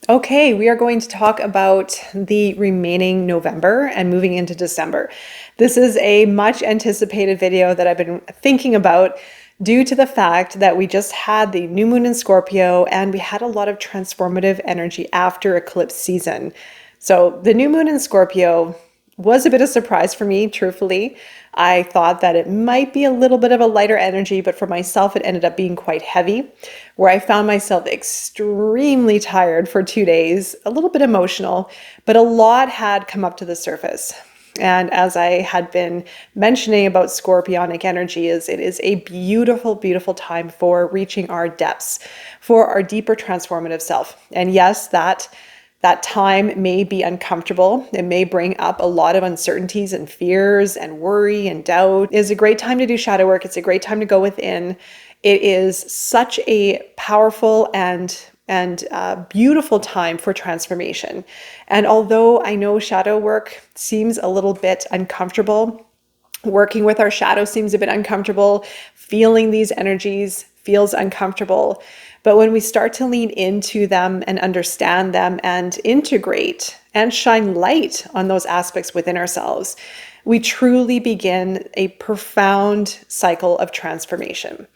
Okay, we are going to talk about the remaining November and moving into December. This is a much anticipated video that I've been thinking about due to the fact that we just had the new moon in Scorpio and we had a lot of transformative energy after eclipse season. So the new moon in Scorpio was a bit of a surprise for me, truthfully. I thought that it might be a little bit of a lighter energy, but for myself, it ended up being quite heavy, where I found myself extremely tired for 2 days, a little bit emotional, but a lot had come up to the surface. And as I had been mentioning about scorpionic energy, it is a beautiful, beautiful time for reaching our depths, for our deeper transformative self. And yes, that time may be uncomfortable. It may bring up a lot of uncertainties and fears and worry and doubt. It is a great time to do shadow work. It's a great time to go within. It is such a powerful and beautiful time for transformation. And although I know shadow work seems a little bit uncomfortable, working with our shadow seems a bit uncomfortable, feeling these energies feels uncomfortable. But when we start to lean into them and understand them and integrate and shine light on those aspects within ourselves, we truly begin a profound cycle of transformation.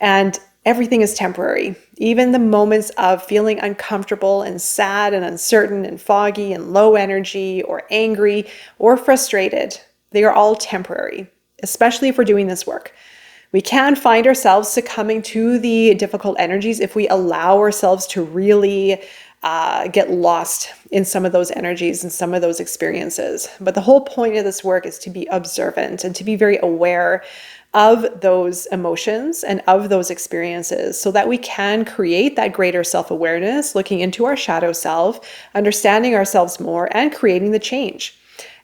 And everything is temporary. Even the moments of feeling uncomfortable and sad and uncertain and foggy and low energy or angry or frustrated, they are all temporary, especially if we're doing this work. We can find ourselves succumbing to the difficult energies if we allow ourselves to really get lost in some of those energies and some of those experiences. But the whole point of this work is to be observant and to be very aware of those emotions and of those experiences so that we can create that greater self-awareness, looking into our shadow self, understanding ourselves more, and creating the change.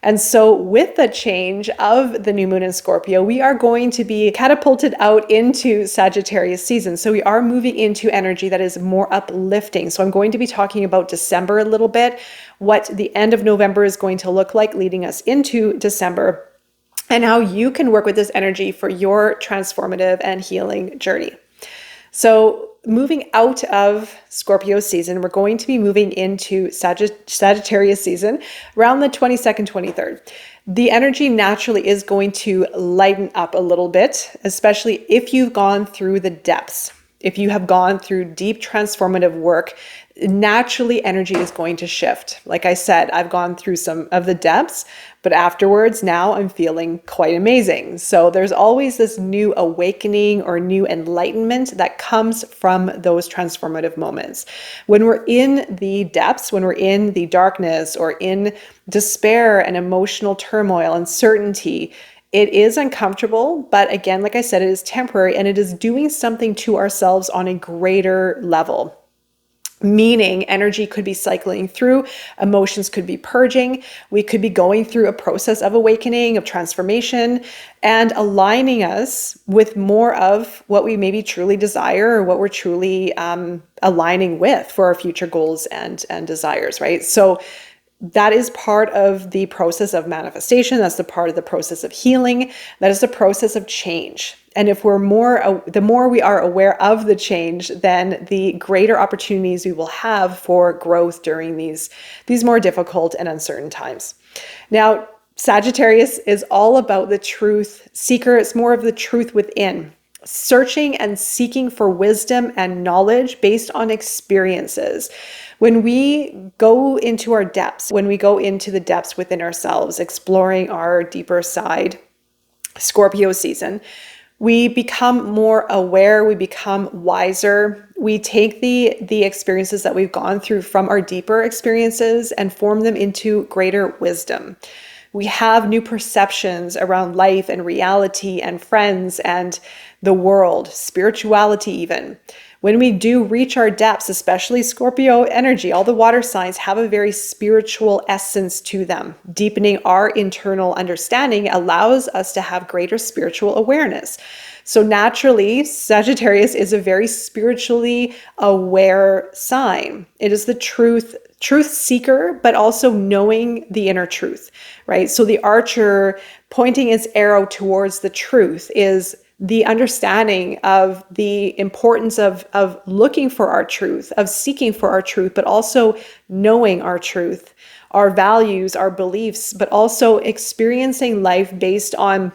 And so with the change of the new moon in Scorpio, we are going to be catapulted out into Sagittarius season. So we are moving into energy that is more uplifting. So I'm going to be talking about December a little bit, what the end of November is going to look like leading us into December, and how you can work with this energy for your transformative and healing journey. So moving out of Scorpio season, we're going to be moving into Sagittarius season around the 22nd, 23rd. The energy naturally is going to lighten up a little bit, especially if you've gone through the depths. If you have gone through deep transformative work, naturally energy is going to shift. Like I said, I've gone through some of the depths, but afterwards now I'm feeling quite amazing. So there's always this new awakening or new enlightenment that comes from those transformative moments. When we're in the depths, when we're in the darkness or in despair and emotional turmoil, uncertainty, it is uncomfortable, but again, like I said, it is temporary and it is doing something to ourselves on a greater level. Meaning energy could be cycling through, emotions could be purging, we could be going through a process of awakening, of transformation, and aligning us with more of what we maybe truly desire or what we're truly aligning with for our future goals and desires, right? So that is part of the process of manifestation. That's the part of the process of healing. That is the process of change. And if the more we are aware of the change, then the greater opportunities we will have for growth during these more difficult and uncertain times. Now, Sagittarius is all about the truth seeker. It's more of the truth within, searching and seeking for wisdom and knowledge based on experiences. When we go into our depths, when we go into the depths within ourselves, exploring our deeper side, Scorpio season, we become more aware, we become wiser. We take the experiences that we've gone through from our deeper experiences and form them into greater wisdom. We have new perceptions around life and reality and friends and the world, spirituality even. When we do reach our depths, especially Scorpio energy, all the water signs have a very spiritual essence to them. Deepening our internal understanding allows us to have greater spiritual awareness. So naturally, Sagittarius is a very spiritually aware sign. It is the truth seeker, but also knowing the inner truth, right? So the archer pointing its arrow towards the truth is the understanding of the importance of looking for our truth, of seeking for our truth, but also knowing our truth, our values, our beliefs, but also experiencing life based on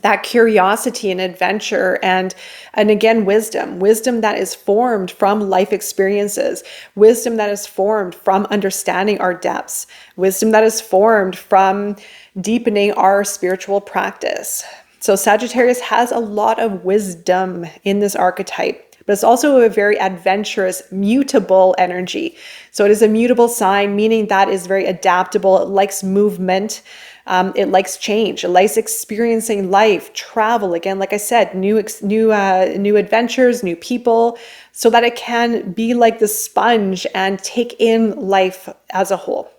that curiosity and adventure and again wisdom that is formed from life experiences, wisdom that is formed from understanding our depths, wisdom that is formed from deepening our spiritual practice. So Sagittarius has a lot of wisdom in this archetype, but it's also a very adventurous, mutable energy. So it is a mutable sign, meaning that is very adaptable. It likes movement. It likes change. It likes experiencing life, travel. Again, like I said, new adventures, new people, so that it can be like the sponge and take in life as a whole.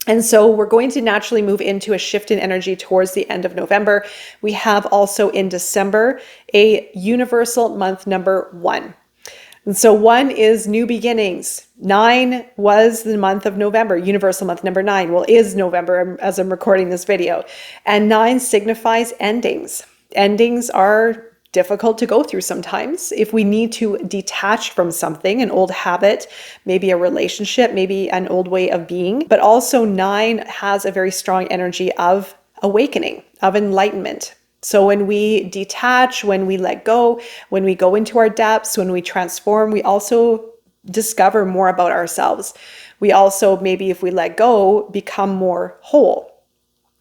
And so we're going to naturally move into a shift in energy towards the end of November. We have also in December a universal month number 1. And so 1 is new beginnings. 9 was the month of November, universal month number 9. Well, is November as I'm recording this video. And 9 signifies endings. Endings are difficult to go through sometimes. If we need to detach from something, an old habit, maybe a relationship, maybe an old way of being. But also 9 has a very strong energy of awakening, of enlightenment. So when we detach, when we let go, when we go into our depths, when we transform, we also discover more about ourselves. We also, maybe if we let go, become more whole.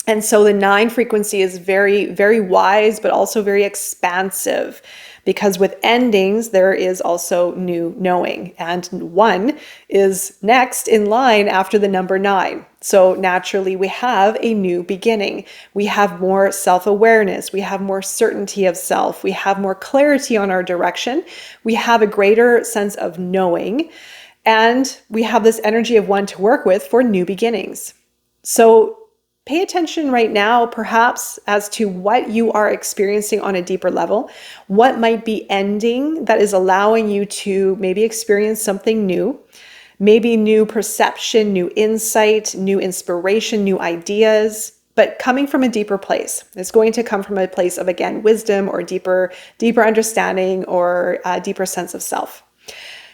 And so the 9 frequency is very, very wise, but also very expansive, because with endings, there is also new knowing. And 1 is next in line after the number 9. So naturally, we have a new beginning. We have more self-awareness. We have more certainty of self. We have more clarity on our direction. We have a greater sense of knowing. And we have this energy of 1 to work with for new beginnings. So pay attention right now, perhaps, as to what you are experiencing on a deeper level. What might be ending that is allowing you to maybe experience something new, maybe new perception, new insight, new inspiration, new ideas, but coming from a deeper place. It's going to come from a place of, again, wisdom or deeper understanding or a deeper sense of self.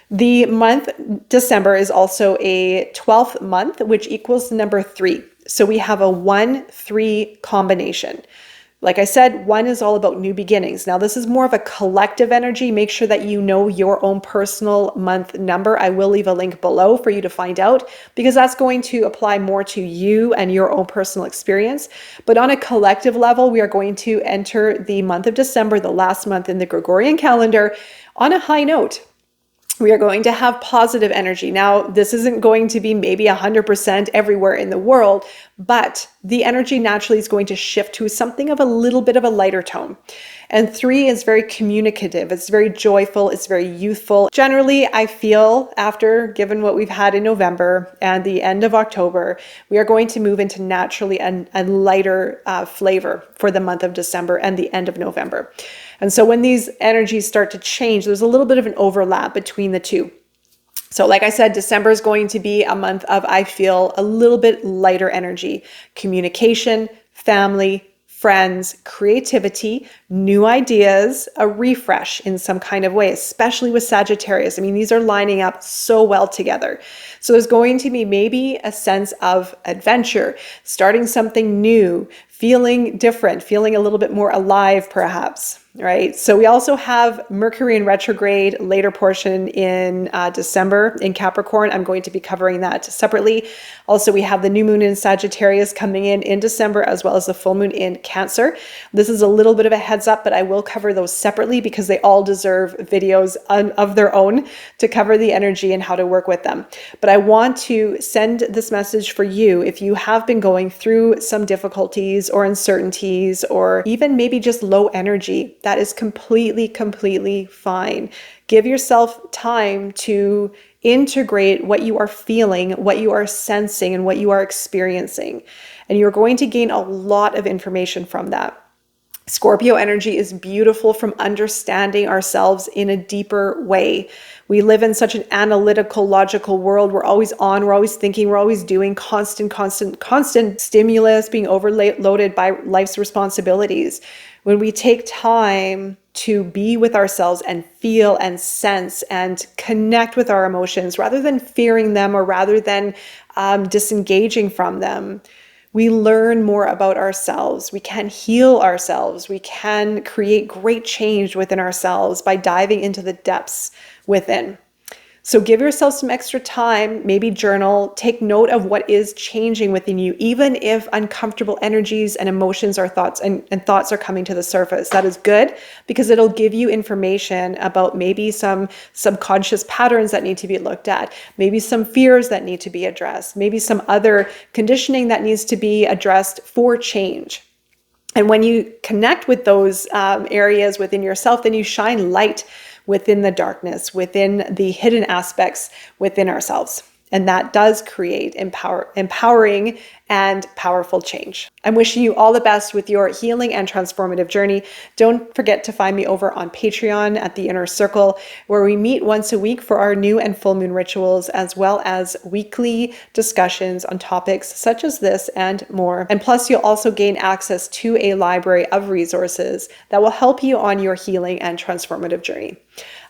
The month December is also a 12th month, which equals the number 3. So we have a 1-3 combination. Like I said, 1 is all about new beginnings. Now, this is more of a collective energy. Make sure that you know your own personal month number. I will leave a link below for you to find out, because that's going to apply more to you and your own personal experience. But on a collective level, we are going to enter the month of December, the last month in the Gregorian calendar, on a high note. We are going to have positive energy. Now, this isn't going to be maybe 100% everywhere in the world, but the energy naturally is going to shift to something of a little bit of a lighter tone. And 3 is very communicative. It's very joyful. It's very youthful. Generally, I feel after, given what we've had in November and the end of October, we are going to move into naturally a lighter flavor for the month of December and the end of November. And so when these energies start to change, there's a little bit of an overlap between the two. So like I said, December is going to be a month of, I feel, a little bit lighter energy, communication, family, friends, creativity, new ideas, a refresh in some kind of way, especially with Sagittarius. I mean, these are lining up so well together. So there's going to be maybe a sense of adventure, starting something new, feeling different, feeling a little bit more alive, perhaps. Right. So we also have Mercury in retrograde later portion in December in Capricorn. I'm going to be covering that separately. Also, we have the new moon in Sagittarius coming in December, as well as the full moon in Cancer. This is a little bit of a heads up, but I will cover those separately because they all deserve videos of their own to cover the energy and how to work with them. But I want to send this message for you if you have been going through some difficulties or uncertainties, or even maybe just low energy. That is completely fine. Give yourself time to integrate what you are feeling, what you are sensing, and what you are experiencing. And you're going to gain a lot of information from that. Scorpio energy is beautiful from understanding ourselves in a deeper way. We live in such an analytical, logical world. We're always on, we're always thinking, we're always doing constant stimulus, being overloaded by life's responsibilities. when we take time to be with ourselves and feel and sense and connect with our emotions rather than fearing them or rather than disengaging from them, we learn more about ourselves. We can heal ourselves. We can create great change within ourselves by diving into the depths within. So give yourself some extra time, maybe journal, take note of what is changing within you, even if uncomfortable energies and emotions or thoughts and thoughts are coming to the surface. That is good because it'll give you information about maybe some subconscious patterns that need to be looked at, maybe some fears that need to be addressed, maybe some other conditioning that needs to be addressed for change. And when you connect with those areas within yourself, then you shine light within the darkness, within the hidden aspects within ourselves. And that does create empowering and powerful change. I'm wishing you all the best with your healing and transformative journey. Don't forget to find me over on Patreon at The Inner Circle, where we meet once a week for our new and full moon rituals, as well as weekly discussions on topics such as this and more. And plus, you'll also gain access to a library of resources that will help you on your healing and transformative journey.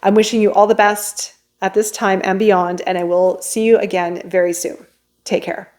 I'm wishing you all the best at this time and beyond, and I will see you again very soon. Take care.